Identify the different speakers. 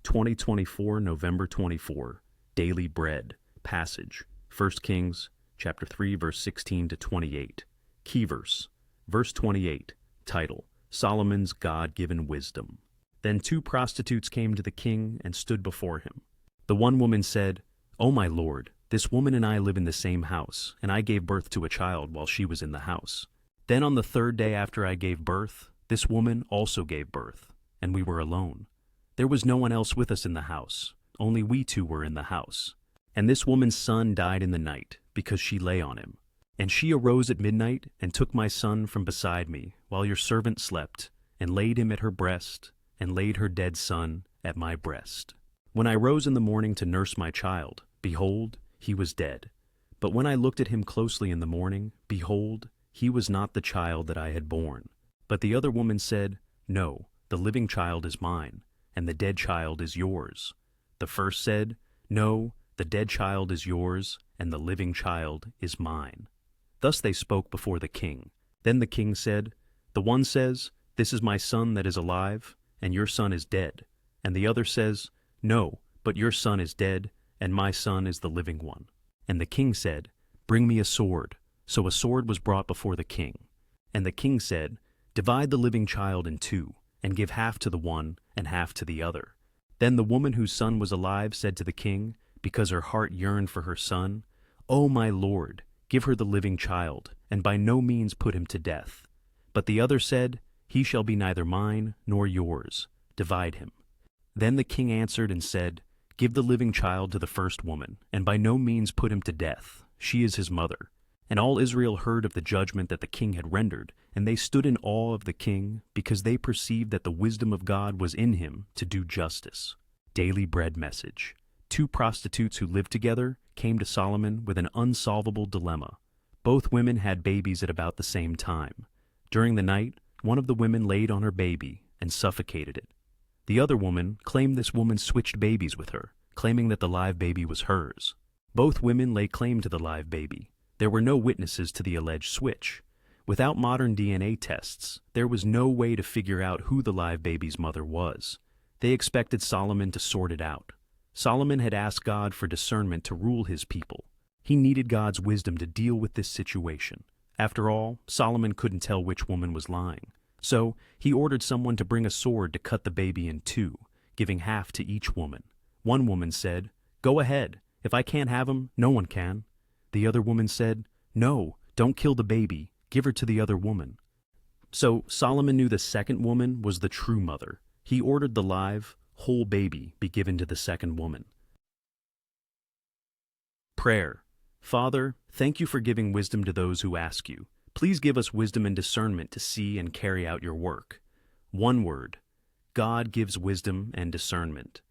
Speaker 1: 2024, November 24, Daily Bread, Passage, 1 Kings, chapter 3, verse 16 to 28. Key verse, verse 28, title, Solomon's God-given wisdom. Then 2 prostitutes came to the king and stood before him. The one woman said, "O my lord, this woman and I live in the same house, and I gave birth to a child while she was in the house. Then on the 3rd day after I gave birth, this woman also gave birth, and we were alone. There was no one else with us in the house, only we 2 were in the house. And this woman's son died in the night, because she lay on him. And she arose at midnight and took my son from beside me, while your servant slept, and laid him at her breast, and laid her dead son at my breast. When I rose in the morning to nurse my child, behold, he was dead. But when I looked at him closely in the morning, behold, he was not the child that I had borne. But the other woman said, No, the living child is mine, and the dead child is yours. The first said, No, the dead child is yours, and the living child is mine. Thus they spoke before the king. Then the king said, The one says, This is my son that is alive, and your son is dead. And the other says, No, but your son is dead, and my son is the living one. And the king said, Bring me a sword. So a sword was brought before the king. And the king said, Divide the living child in 2, and give half to the one and half to the other. Then the woman whose son was alive said to the king, because her heart yearned for her son, O my lord, give her the living child, and by no means put him to death. But the other said, He shall be neither mine nor yours. Divide him. Then the king answered and said, Give the living child to the first woman, and by no means put him to death. She is his mother. And all Israel heard of the judgment that the king had rendered, and they stood in awe of the king, because they perceived that the wisdom of God was in him to do justice. Daily Bread Message. 2 prostitutes who lived together came to Solomon with an unsolvable dilemma. Both women had babies at about the same time. During the night, one of the women laid on her baby and suffocated it. The other woman claimed this woman switched babies with her, claiming that the live baby was hers. Both women lay claim to the live baby. There were no witnesses to the alleged switch. Without modern DNA tests, there was no way to figure out who the live baby's mother was. They expected Solomon to sort it out. Solomon had asked God for discernment to rule his people. He needed God's wisdom to deal with this situation. After all, Solomon couldn't tell which woman was lying. So he ordered someone to bring a sword to cut the baby in 2, giving half to each woman. One woman said, Go ahead. If I can't have him, no one can. The other woman said, No, don't kill the baby. Give her to the other woman. So Solomon knew the second woman was the true mother. He ordered the live, whole baby be given to the second woman. Prayer. Father, thank you for giving wisdom to those who ask you. Please give us wisdom and discernment to see and carry out your work. One word. God gives wisdom and discernment.